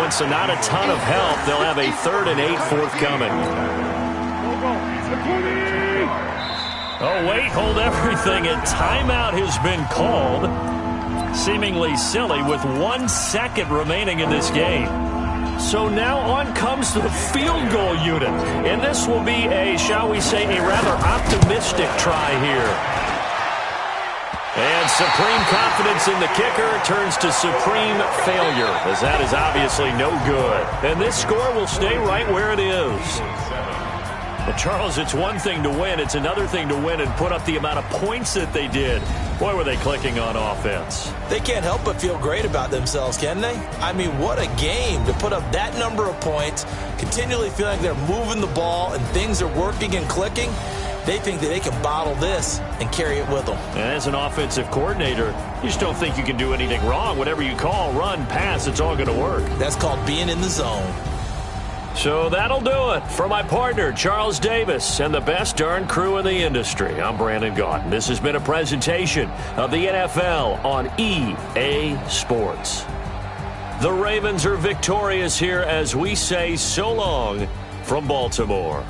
sequence, so not a ton of help. They'll have a 3rd and 8 forthcoming. Oh, wait, hold everything. A timeout has been called. Seemingly silly with 1 second remaining in this game. So now on comes the field goal unit. And this will be a, shall we say, a rather optimistic try here. And supreme confidence in the kicker turns to supreme failure, as that is obviously no good. And this score will stay right where it is. Well, Charles, it's one thing to win. It's another thing to win and put up the amount of points that they did. Boy, were they clicking on offense. They can't help but feel great about themselves, can they? I mean, what a game to put up that number of points, continually feeling like they're moving the ball and things are working and clicking. They think that they can bottle this and carry it with them. And as an offensive coordinator, you just don't think you can do anything wrong. Whatever you call, run, pass, it's all going to work. That's called being in the zone. So that'll do it. For my partner, Charles Davis, and the best darn crew in the industry, I'm Brandon Gaudin. This has been a presentation of the NFL on EA Sports. The Ravens are victorious here as we say so long from Baltimore.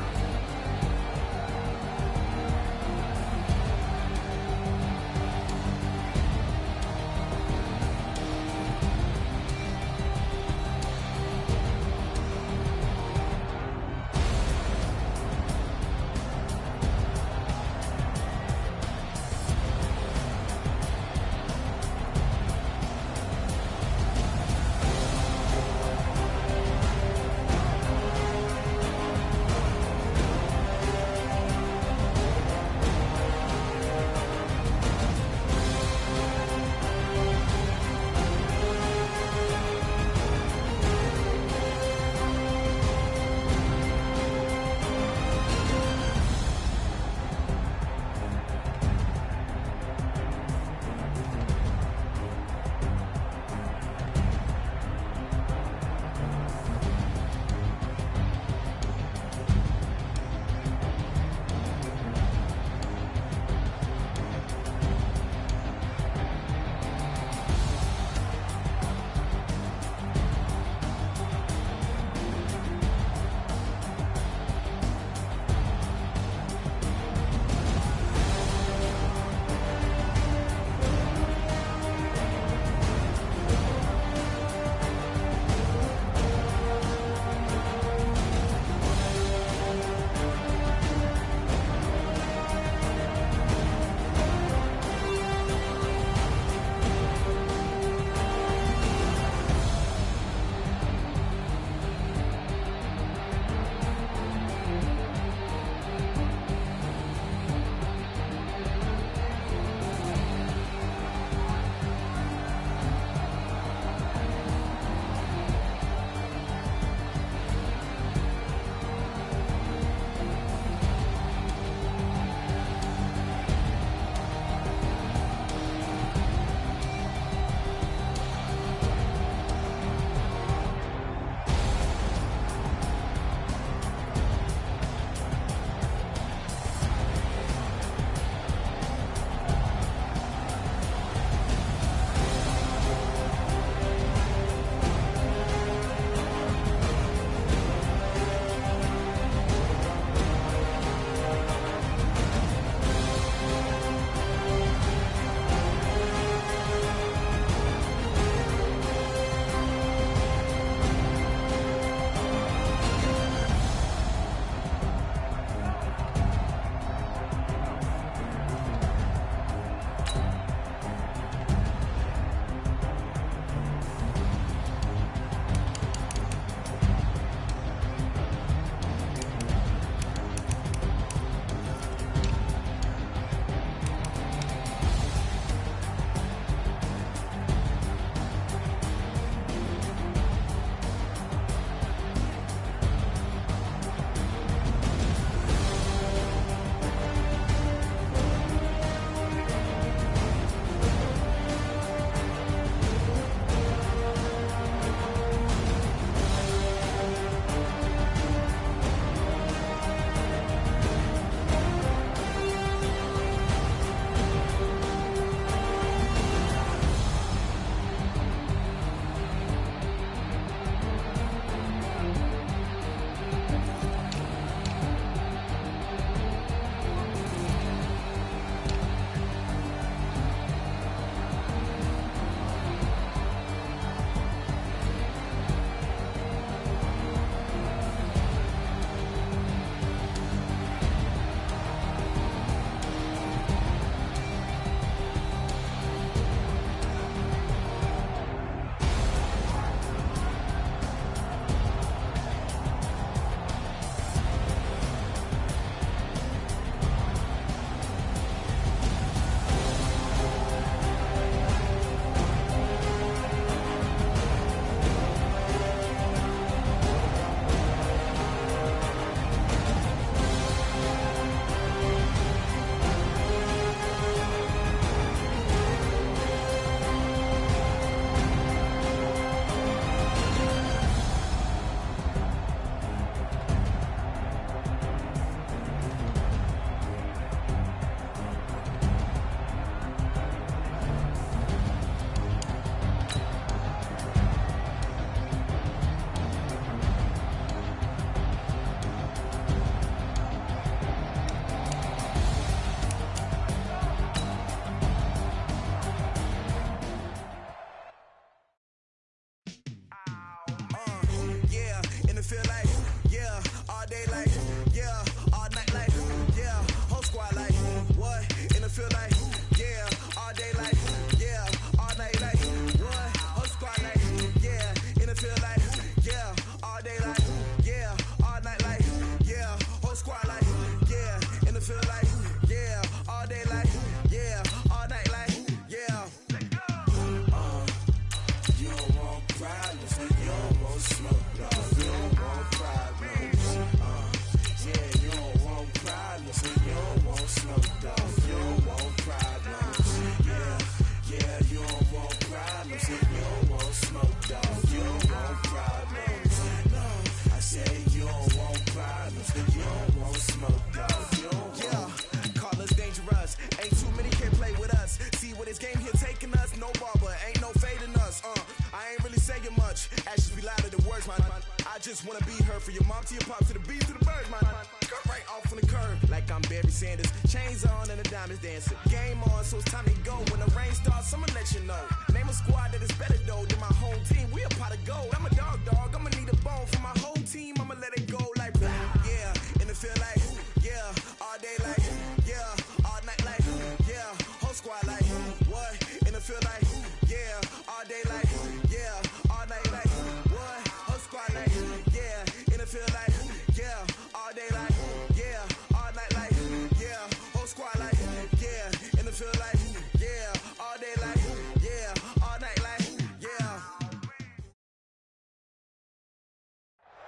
feel like, yeah, all day like, yeah, all night like, yeah, whole squad like, what? In the feel like, yeah, all day like, yeah, all night like, what? Whole squad like, yeah, in the feel like, yeah, all day like, yeah, all night like, yeah, whole squad like, yeah, in the feel like, yeah, all day like, yeah, all night like, yeah. You don't want problems, you don't want smoke, dog. You don't want problems. Yeah, you don't want problems, you don't want smoke, dog. You don't want problems. Yeah, you don't want problems, you don't want smoke, dog. You don't want problems. No, I say you don't want problems, you don't want smoke, dog. You don't want. Call us dangerous. Ain't too many can play with us. See what this game here taking us. No barber, ain't no fading us. I ain't really saying much. Actions be louder than words, man. I just wanna be heard for your mom to your pop to the beat to the birds, man. Cut right off on the curb like I'm Barry Sanders. Chains on and the diamonds dancing. Game on, so it's time to go. When the rain starts, I'ma let you know. Name a squad that is better though than my home team. We a pot of gold. I'm a dog. I'ma need a bone for my whole team. I'ma let it go like, yeah. And it feel like, yeah. All day like, yeah. All night like, yeah. Whole squad like, what? And it feel like, yeah. All day like, yeah. All night like, what? Whole squad like, yeah. And it feel like, yeah. All day like, yeah. All night like, yeah. Whole squad like, yeah. And it feel like, yeah. All day like, yeah. All night like, yeah.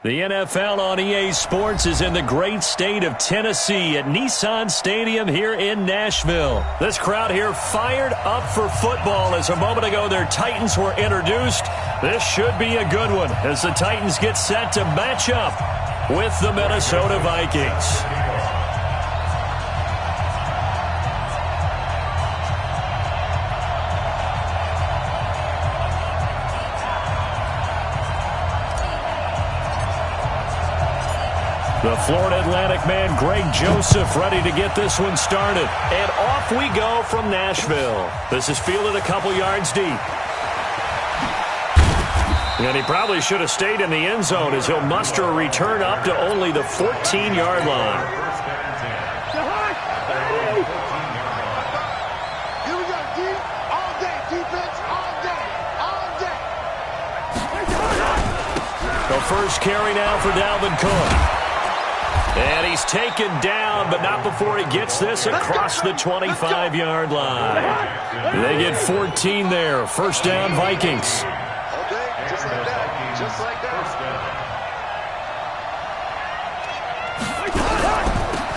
The NFL on EA Sports is in the great state of Tennessee at Nissan Stadium here in Nashville. This crowd here fired up for football as a moment ago their Titans were introduced. This should be a good one as the Titans get set to match up with the Minnesota Vikings. The Florida Atlantic man, Greg Joseph, ready to get this one started. And off we go from Nashville. This is fielded a couple yards deep. And he probably should have stayed in the end zone as he'll muster a return up to only the 14-yard line. Here we go, D. All day, defense, all day, all day. The first carry now for Dalvin Cook. And he's taken down, but not before he gets this across the 25-yard line. They get 14 there. First down, Vikings. All day, just like that, just like that.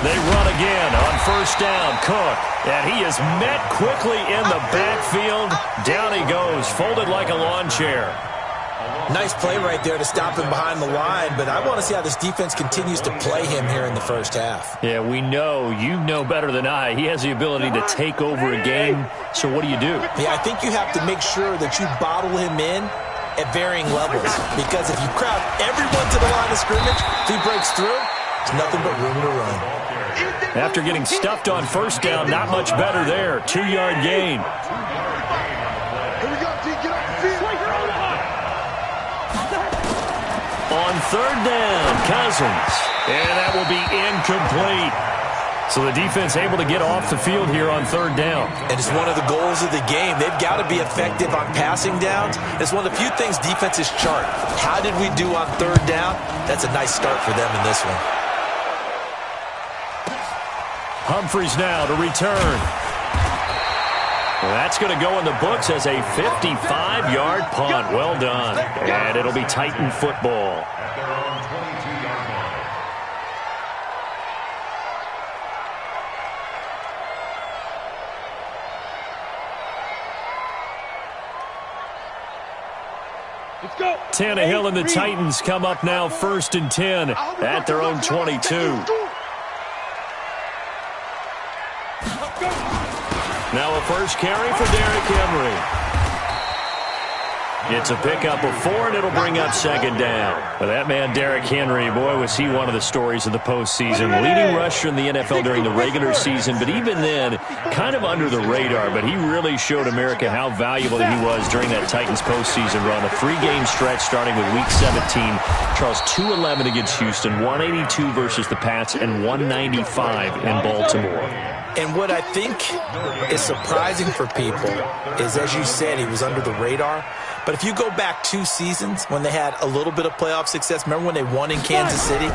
They run again on first down. Cook, and he is met quickly in the backfield. Down he goes, folded like a lawn chair. Nice play right there to stop him behind the line, but I want to see how this defense continues to play him here in the first half. Yeah, we know. You know better than I. He has the ability to take over a game, so what do? Yeah, I think you have to make sure that you bottle him in at varying levels, because if you crowd everyone to the line of scrimmage, if he breaks through, there's nothing but room to run. After getting stuffed on first down, not much better there. 2-yard gain. Here we go, D. Get off the field. On third down, Cousins. And that will be incomplete. So the defense able to get off the field here on third down. And it's one of the goals of the game. They've got to be effective on passing downs. It's one of the few things defenses chart. How did we do on third down? That's a nice start for them in this one. Humphreys now to return. Well, that's going to go in the books as a 55-yard punt. Well done. And it'll be Titan football. Let's go. Tannehill and the Titans come up now first and 10 at their own 22. Now a first carry for Derrick Henry. It's a pickup of 4, and it'll bring up second down. But that man, Derrick Henry, boy, was he one of the stories of the postseason. Leading rusher in the NFL during the regular season, but even then, kind of under the radar. But he really showed America how valuable he was during that Titans postseason run. A 3-game stretch starting with Week 17. Charles, 211 against Houston, 182 versus the Pats, and 195 in Baltimore. And what I think is surprising for people is, as you said, he was under the radar. But if you go back 2 seasons when they had a little bit of playoff success, remember when they won in Kansas City?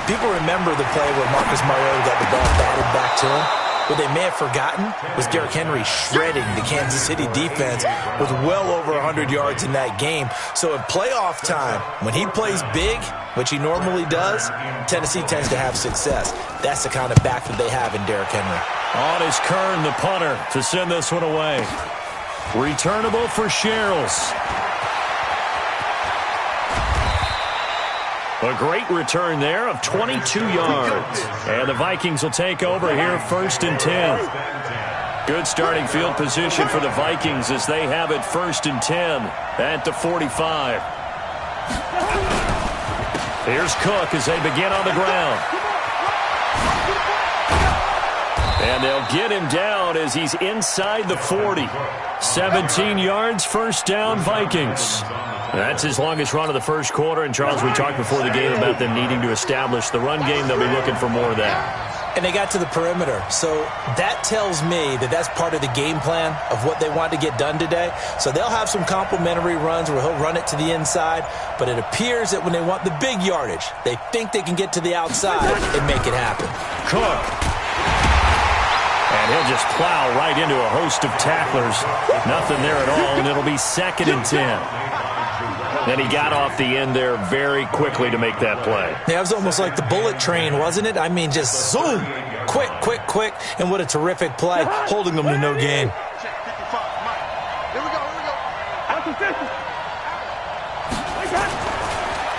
People remember the play where Marcus Mariota got the ball batted back to him. What they may have forgotten was Derrick Henry shredding the Kansas City defense with well over 100 yards in that game. So in playoff time, when he plays big, which he normally does, Tennessee tends to have success. That's the kind of back that they have in Derrick Henry. On is Kern, the punter, to send this one away. Returnable for Sherrills. A great return there of 22 yards. And the Vikings will take over here, 1st and 10. Good starting field position for the Vikings as they have it 1st and 10 at the 45. Here's Cook as they begin on the ground. And they'll get him down as he's inside the 40. 17 yards, 1st down, Vikings. That's his longest run of the first quarter. And, Charles, we talked before the game about them needing to establish the run game. They'll be looking for more of that. And they got to the perimeter. So that tells me that that's part of the game plan of what they want to get done today. So they'll have some complementary runs where he'll run it to the inside. But it appears that when they want the big yardage, they think they can get to the outside and make it happen. Cook. And he'll just plow right into a host of tacklers. Nothing there at all, and it'll be 2nd and 10. Then he got off the end there very quickly to make that play. Yeah, it was almost like the bullet train, wasn't it? I mean, just zoom. Quick, quick, quick. And what a terrific play, holding them to no gain.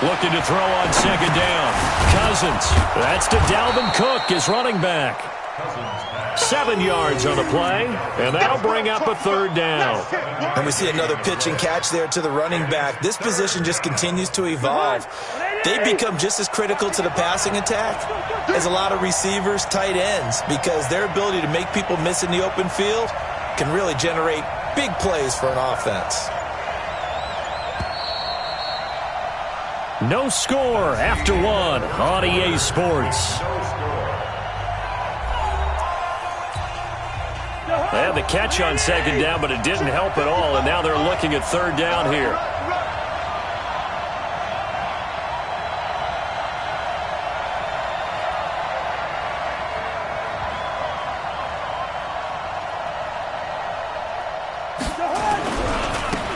Looking to throw on 2nd down. Cousins. That's to Dalvin Cook, his running back. 7 yards on the play, and that'll bring up a 3rd down. And we see another pitch and catch there to the running back. This position just continues to evolve. They become just as critical to the passing attack as a lot of receivers, tight ends, because their ability to make people miss in the open field can really generate big plays for an offense. No score after 1 on EA Sports. They had the catch on 2nd down, but it didn't help at all, and now they're looking at 3rd down here.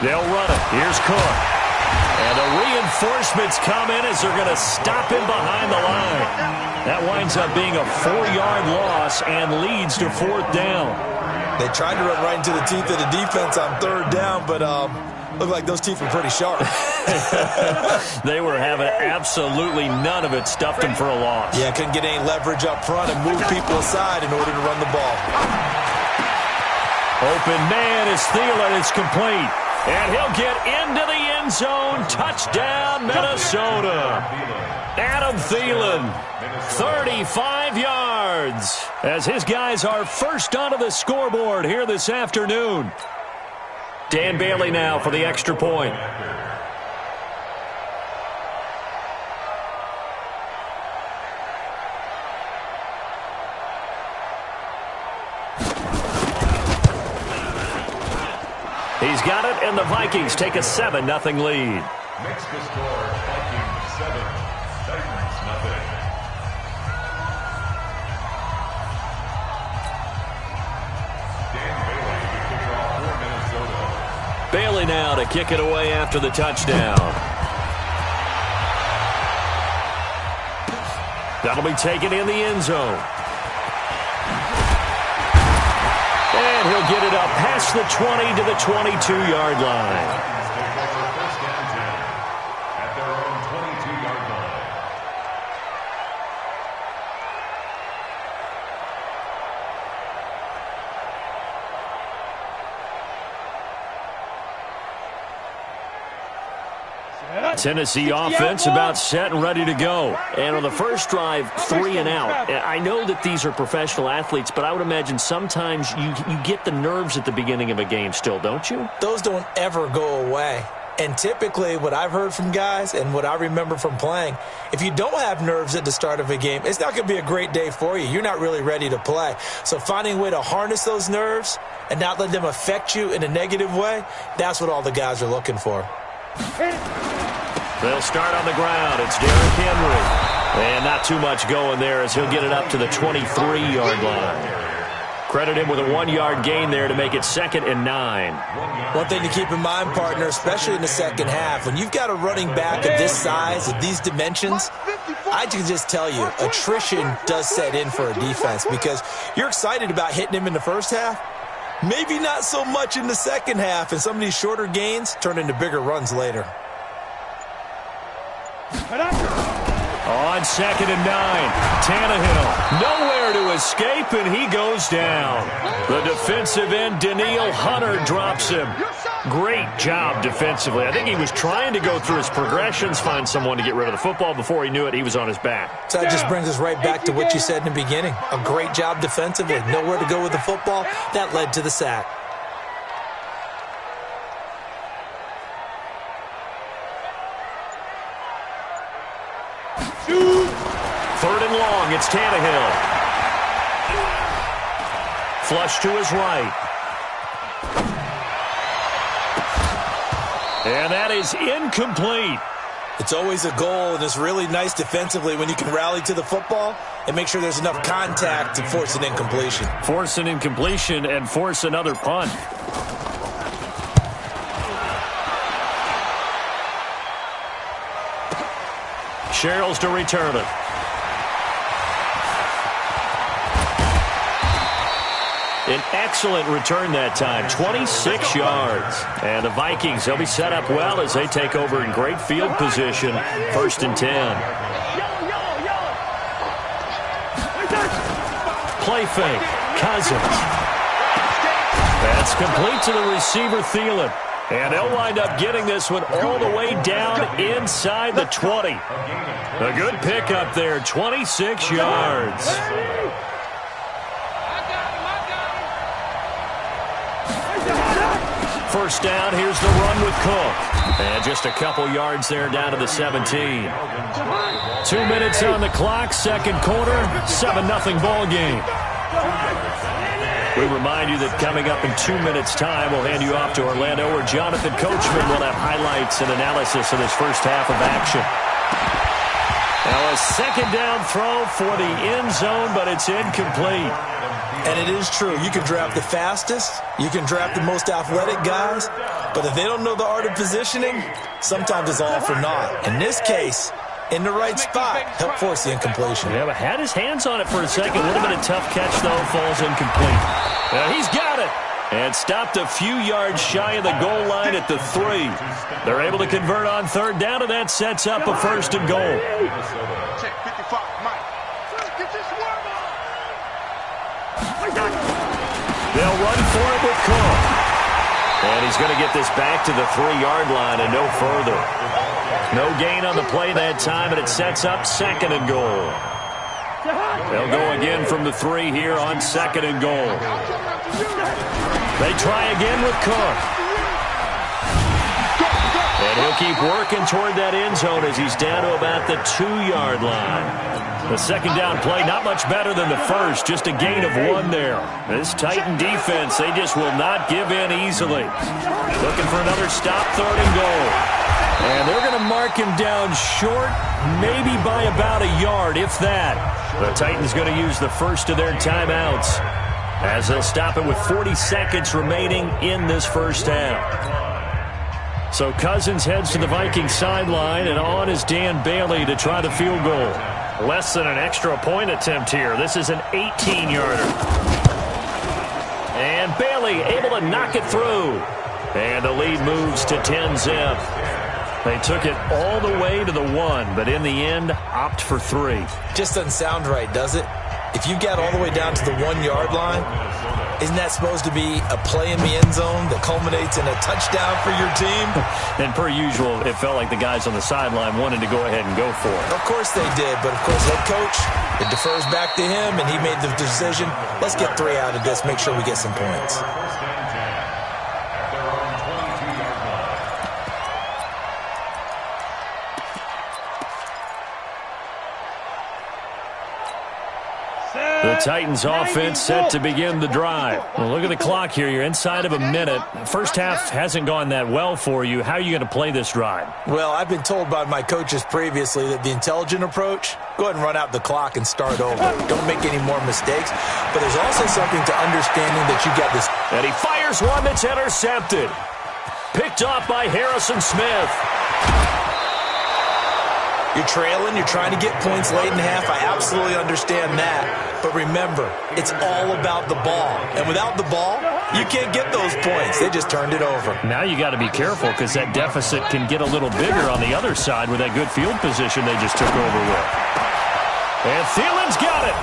They'll run it. Here's Cook. And the reinforcements come in as they're going to stop him behind the line. That winds up being a 4-yard loss and leads to 4th down. They tried to run right into the teeth of the defense on 3rd down, but looked like those teeth were pretty sharp. They were having absolutely none of it, stuffed them for a loss. Yeah, couldn't get any leverage up front and move people aside in order to run the ball. Open man is Thielen. It's complete. And he'll get into the end zone. Touchdown, Minnesota. Adam Thielen, 35 yards, as his guys are first onto the scoreboard here this afternoon. Dan Bailey now for the extra point. He's got it, and the Vikings take a 7-0 lead. Next to score, Vikings 7, Titans 0. Dan Bailey to kick it off for Minnesota. Bailey now to kick it away after the touchdown. That'll be taken in the end zone. And he'll get it up past the 20 to the 22-yard line. At their own 22-yard line. Tennessee offense about set and ready to go. And on the first drive, 3 and out. I know that these are professional athletes, but I would imagine sometimes you get the nerves at the beginning of a game still, don't you? Those don't ever go away. And typically what I've heard from guys and what I remember from playing, if you don't have nerves at the start of a game, it's not going to be a great day for you. You're not really ready to play. So finding a way to harness those nerves and not let them affect you in a negative way, that's what all the guys are looking for. They'll start on the ground. It's Derrick Henry. And not too much going there as he'll get it up to the 23-yard line. Credit him with a 1-yard gain there to make it 2nd and 9. One thing to keep in mind, partner, especially in the second half, when you've got a running back of this size, of these dimensions, I can just tell you, attrition does set in for a defense because you're excited about hitting him in the first half. Maybe not so much in the second half, and some of these shorter gains turn into bigger runs later. On 2nd and 9, Tannehill nowhere to escape, and he goes down. The defensive end, Danielle Hunter, drops him. Great job defensively. I think he was trying to go through his progressions, find someone to get rid of the football. Before he knew it, he was on his back. So that just brings us right back to what you said in the beginning. A great job defensively. Nowhere to go with the football. That led to the sack. Third and long, it's Tannehill. Flush to his right. And that is incomplete. It's always a goal, and it's really nice defensively when you can rally to the football and make sure there's enough contact to force an incompletion. Force an incompletion and force another punt. Sherrills to return it. An excellent return that time, 26 yards. And the Vikings, they'll be set up well as they take over in great field position, 1st and 10. Play fake, Cousins. That's complete to the receiver, Thielen. And they'll wind up getting this one all the way down inside the 20. A good pickup there, 26 yards. First down, here's the run with Cook. And just a couple yards there down to the 17. 2 minutes on the clock, second quarter, 7-0 ball game. We remind you that coming up in 2 minutes' time, we'll hand you off to Orlando, where Jonathan Coachman will have highlights and analysis of this first half of action. Now a second down throw for the end zone, but it's incomplete. And it is true. You can draft the fastest. You can draft the most athletic guys. But if they don't know the art of positioning, sometimes it's all for naught. In this case, in the right spot, help force the incompletion. Yeah, but had his hands on it for a second. A little bit of tough catch, though. Falls incomplete. He's got it. And stopped a few yards shy of the goal line at the 3. They're able to convert on third down, and that sets up a 1st and goal. Check 55, Mike. Get this work on. They'll run for it with Cook. And he's going to get this back to the 3-yard line and no further. No gain on the play that time, and it sets up 2nd and goal. They'll go again from the 3 here on 2nd and goal. They try again with Cook. And he'll keep working toward that end zone as he's down to about the 2-yard line. The second down play, not much better than the first, just a gain of 1 there. This Titan defense, they just will not give in easily. Looking for another stop, 3rd and goal. And they're going to mark him down short, maybe by about a yard, if that. The Titans going to use the first of their timeouts as they'll stop it with 40 seconds remaining in this first half. So Cousins heads to the Vikings sideline, and on is Dan Bailey to try the field goal. Less than an extra point attempt here. This is an 18-yarder. And Bailey able to knock it through. And the lead moves to 10-zip. They took it all the way to the 1, but in the end, opt for 3. Just doesn't sound right, does it? if you get all the way down to the 1-yard line, isn't that supposed to be a play in the end zone that culminates in a touchdown for your team? And per usual, it felt like the guys on the sideline wanted to go ahead and go for it. Of course they did, but of course head coach, it defers back to him, and he made the decision, let's get 3 out of this, make sure we get some points. The Titans offense set to begin the drive. Well, look at the clock here. You're inside of a minute. First half hasn't gone that well for you. How are you going to play this drive? Well, I've been told by my coaches previously that the intelligent approach, go ahead and run out the clock and start over. Don't make any more mistakes. But there's also something to understanding that you got this. And he fires one that's intercepted. Picked off by Harrison Smith. You're trailing, you're trying to get points late in half. I absolutely understand that. But remember, it's all about the ball. And without the ball, you can't get those points. They just turned it over. Now you got to be careful because that deficit can get a little bigger on the other side with that good field position they just took over with. And Thielen's got it.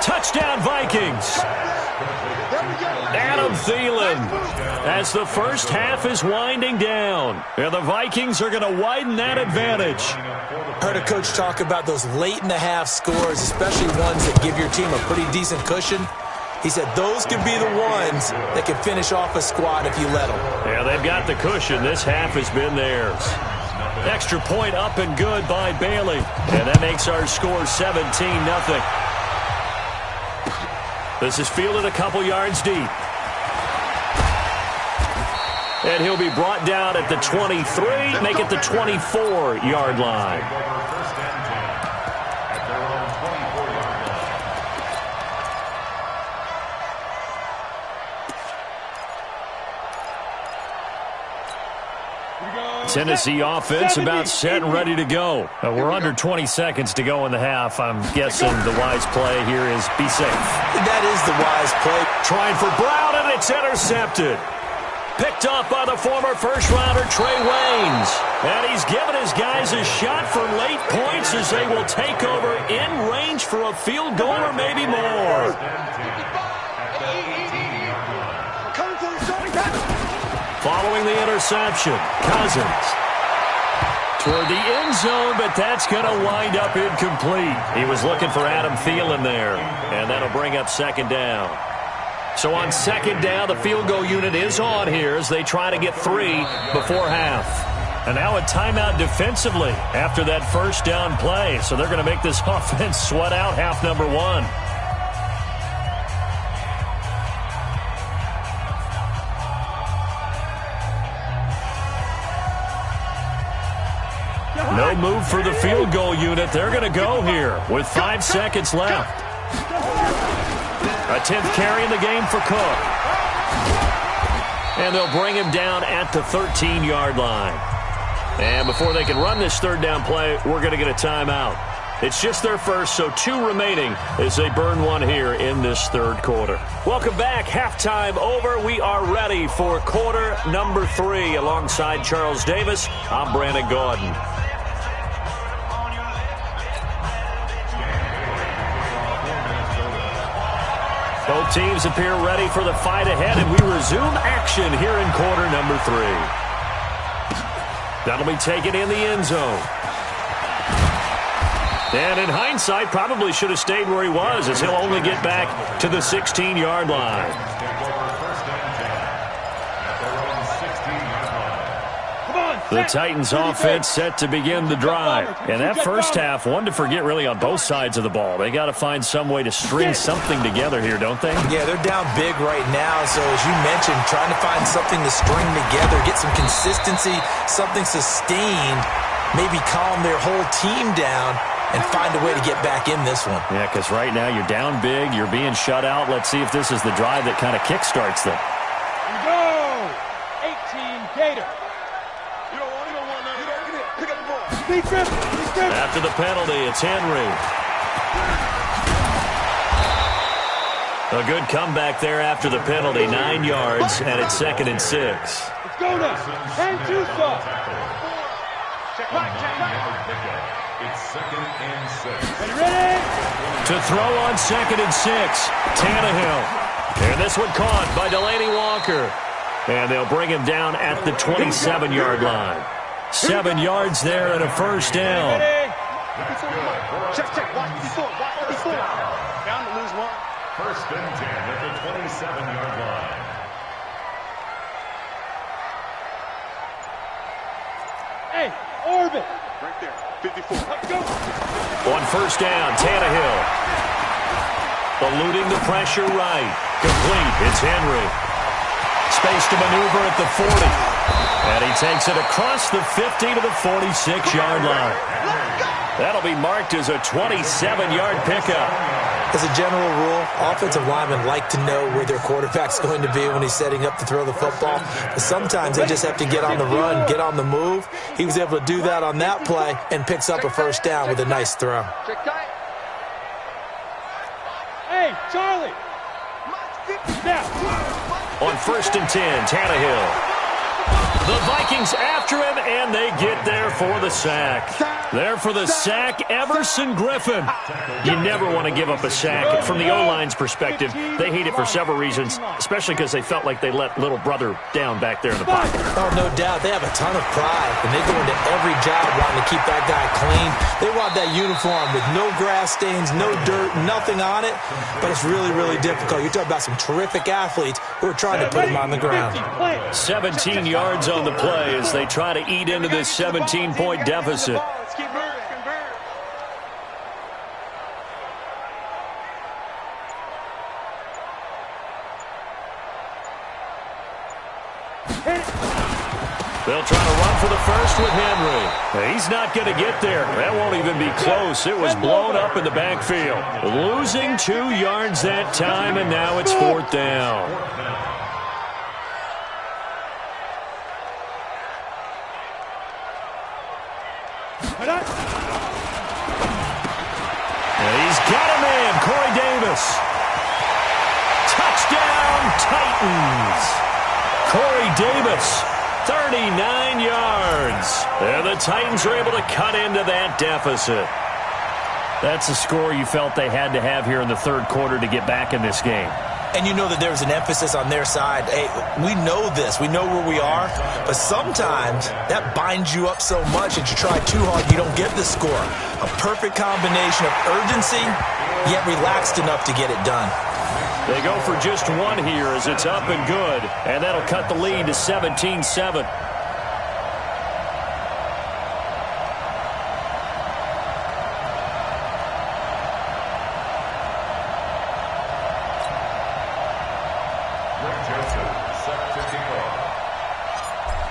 Touchdown, Vikings. Adam Thielen as the first half is winding down. And the Vikings are going to widen that advantage. Heard a coach talk about those late-in-the-half scores, especially ones that give your team a pretty decent cushion. He said those can be the ones that can finish off a squad if you let them. Yeah, they've got the cushion. This half has been theirs. Extra point up and good by Bailey. And that makes our score 17-0. This is fielded a couple yards deep. And he'll be brought down at the 23, make it the 24-yard line. Tennessee offense about set and ready to go. We're under 20 seconds to go in the half. I'm guessing the wise play here is be safe. That is the wise play. Trying for Brown, and it's intercepted. Picked off by the former first-rounder Trey Waynes. And he's given his guys a shot for late points as they will take over in range for a field goal or maybe more. Following the interception, Cousins toward the end zone, but that's going to wind up incomplete. He was looking for Adam Thielen there, and that'll bring up second down. So on second down, the field goal unit is on here as they try to get 3 before half. And now a timeout defensively after that first down play. So they're going to make this offense sweat out half number 1. No move for the field goal unit. They're going to go here with 5 seconds left. A 10th carry in the game for Cook. And they'll bring him down at the 13-yard line. And before they can run this third down play, we're going to get a timeout. It's just their first, so 2 remaining as they burn 1 here in this third quarter. Welcome back. Halftime over. We are ready for quarter number 3. Alongside Charles Davis, I'm Brandon Gaudin. Both teams appear ready for the fight ahead, and we resume action here in quarter number 3. That'll be taken in the end zone. And in hindsight, probably should have stayed where he was, as he'll only get back to the 16-yard line. The Titans offense set to begin the drive. And that first half, one to forget really on both sides of the ball. They got to find some way to string something together here, don't they? Yeah, they're down big right now. So as you mentioned, trying to find something to string together, get some consistency, something sustained, maybe calm their whole team down and find a way to get back in this one. Yeah, because right now you're down big, you're being shut out. Let's see if this is the drive that kind of kickstarts them. Here we go! 18 Gator. After the penalty, it's Henry. A good comeback there after the penalty. 9 yards, and it's 2nd and 6. Let's go now. And 2 soft. Check right. It's second and 6. Ready? To throw on 2nd and 6, Tannehill. And this one caught by Delaney Walker. And they'll bring him down at the 27-yard line. 7 yards there and a first down. Check. Watch before. Down to lose 1. First and 10 at the 27-yard line. Hey, orbit. Right there. 54. Let's go. On first down, Tannehill. Eluding the pressure right. Complete. It's Henry. Space to maneuver at the 40. And he takes it across the 50 to the 46-yard line. That'll be marked as a 27-yard pickup. As a general rule, offensive linemen like to know where their quarterback's going to be when he's setting up to throw the football. But sometimes they just have to get on the run, get on the move. He was able to do that on that play and picks up a first down with a nice throw. Hey, Charlie. Now. On first and 10, Tannehill. The Vikings after him, and they get there for the sack. There for the sack, Everson Griffin. You never want to give up a sack. From the O-line's perspective, they hate it for several reasons, especially because they felt like they let little brother down back there in the pocket. Oh, no doubt. They have a ton of pride, and they go into every job wanting to keep that guy clean. They want that uniform with no grass stains, no dirt, nothing on it, but it's really, really difficult. You're talking about some terrific athletes who are trying to put him on the ground. 17 yards on the play as they try to eat into this 17-point deficit. Let's keep moving. They'll try to run for the first with Henry. He's not going to get there. That won't even be close. It was blown up in the backfield. Losing 2 yards that time, and now it's 4th down. And he's got a man, Corey Davis. Touchdown, Titans. Corey Davis, 39 yards. And the Titans are able to cut into that deficit. That's a score you felt they had to have here in the third quarter to get back in this game. And you know that there was an emphasis on their side. Hey, we know this. We know where we are. But sometimes that binds you up so much that you try too hard, you don't get the score. A perfect combination of urgency, yet relaxed enough to get it done. They go for just one here as it's up and good. And that'll cut the lead to 17-7.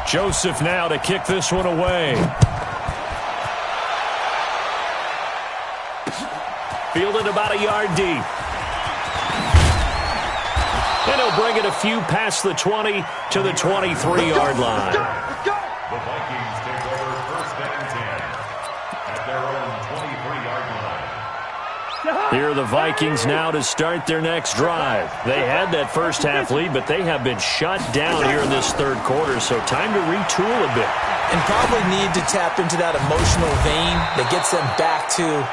Joseph now to kick this one away. Fielded about a yard deep. And he'll bring it a few past the 20 to the 23-yard line. The Vikings take over first and 10 at their own 23-yard line. Here are the Vikings now to start their next drive. They had that first half lead, but they have been shut down here in this third quarter, so time to retool a bit. And probably need to tap into that emotional vein that gets them back to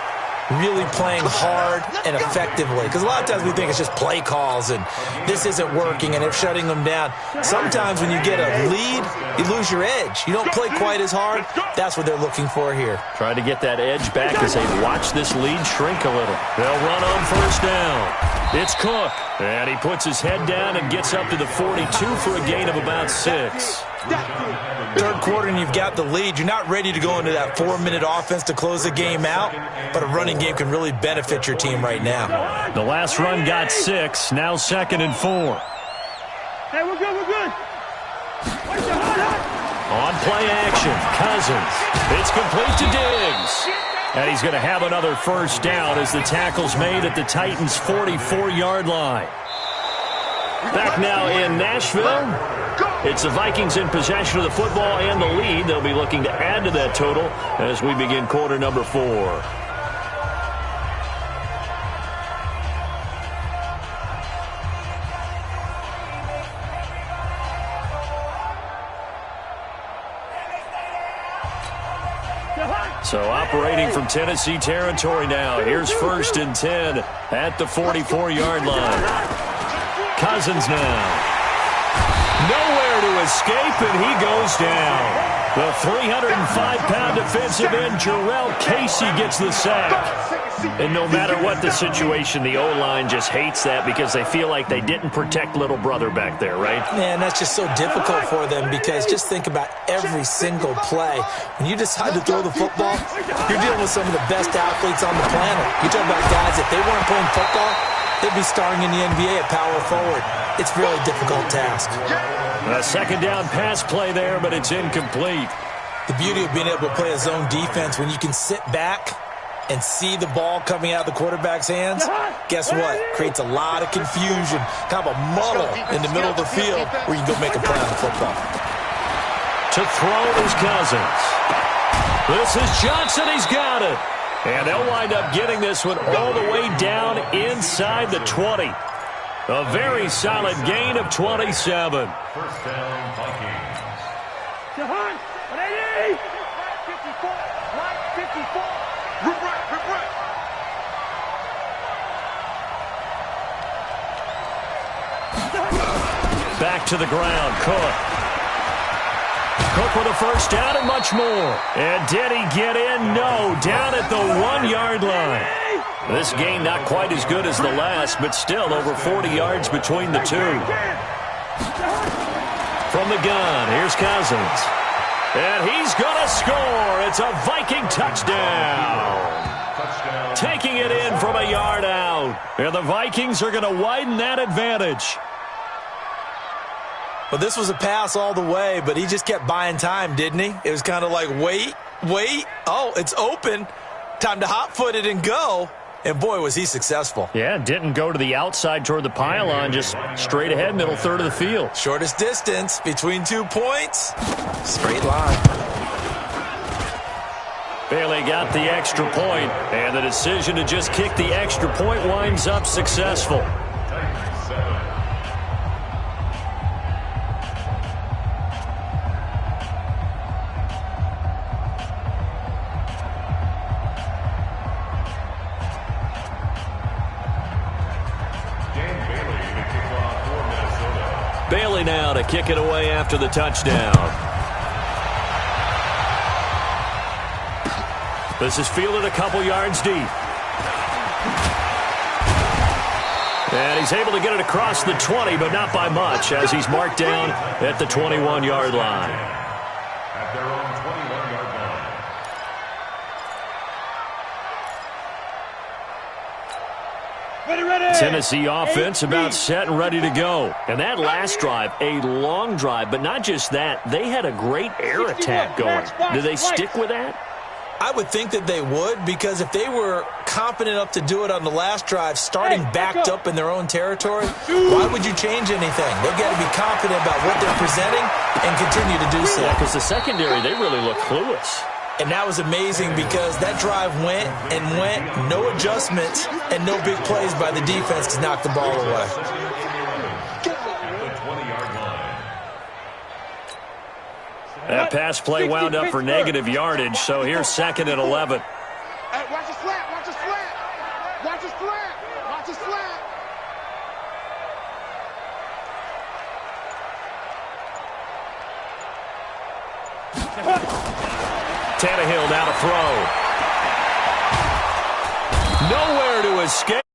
really playing hard and effectively. Because a lot of times we think it's just play calls and this isn't working and it's shutting them down. Sometimes when you get a lead, you lose your edge. You don't play quite as hard. That's what they're looking for here. Try to get that edge back as they watch this lead shrink a little. They'll run on first down. It's Cook. And he puts his head down and gets up to the 42 for a gain of about 6. Third quarter and you've got the lead. You're not ready to go into that 4-minute offense to close the game out, but a running game can really benefit your team right now. The last run got 6, now 2nd and 4. Hey, we're good. On play action, Cousins. It's complete to Diggs. And he's going to have another first down as the tackle's made at the Titans' 44-yard line. Back now in Nashville. It's the Vikings in possession of the football and the lead. They'll be looking to add to that total as we begin quarter number 4. So operating from Tennessee territory now. Here's 1st and 10 at the 44-yard line. Cousins now. Nowhere to escape, and he goes down. The 305-pound defensive end, Jarrell Casey, gets the sack. And no matter what the situation, the O-line just hates that because they feel like they didn't protect little brother back there, right? Man, that's just so difficult for them because just think about every single play. When you decide to throw the football, you're dealing with some of the best athletes on the planet. You talk about guys, if they weren't playing football, they'd be starring in the NBA at power forward. It's a really difficult task. A second down pass play there, but it's incomplete. The beauty of being able to play a zone defense when you can sit back and see the ball coming out of the quarterback's hands, guess what? Creates a lot of confusion, kind of a muddle in the middle of the field where you can go make a play on the football. To throw is Cousins. This is Johnson. He's got it. And they'll wind up getting this one all the way down inside the 20. A very solid gain of 27. First down, Vikings. Jahan, 180. 54. Right 54. Rip right. Back to the ground, Cook. Cook with a first down and much more. And did he get in? No, down at the 1-yard line. This game not quite as good as the last, but still over 40 yards between the two. From the gun, here's Cousins. And he's going to score. It's a Viking touchdown. Taking it in from a yard out. And the Vikings are going to widen that advantage. Well, this was a pass all the way, but he just kept buying time, didn't he? It was kind of like, wait. Oh, it's open. Time to hot-foot it and go. And, boy, was he successful. Yeah, didn't go to the outside toward the pylon, just straight ahead, middle third of the field. Shortest distance between 2 points. Straight line. Bailey got the extra point, and the decision to just kick the extra point winds up successful. Bailey now to kick it away after the touchdown. This is fielded a couple yards deep. And he's able to get it across the 20, but not by much, as he's marked down at the 21-yard line. At their own 21-yard line. Ready. Tennessee offense about set and ready to go. And that last drive, a long drive, but not just that. They had a great air attack going. Do they stick with that? I would think that they would, because if they were confident enough to do it on the last drive, starting backed up in their own territory, why would you change anything? They've got to be confident about what they're presenting and continue to do so. Yeah, because the secondary, they really look clueless. And that was amazing because that drive went, no adjustments, and no big plays by the defense to knock the ball away. At the 20-yard line. That pass play wound up for negative yardage, so here's 2nd and 11. Hey, watch his flat. Tannehill now to throw. Nowhere to escape.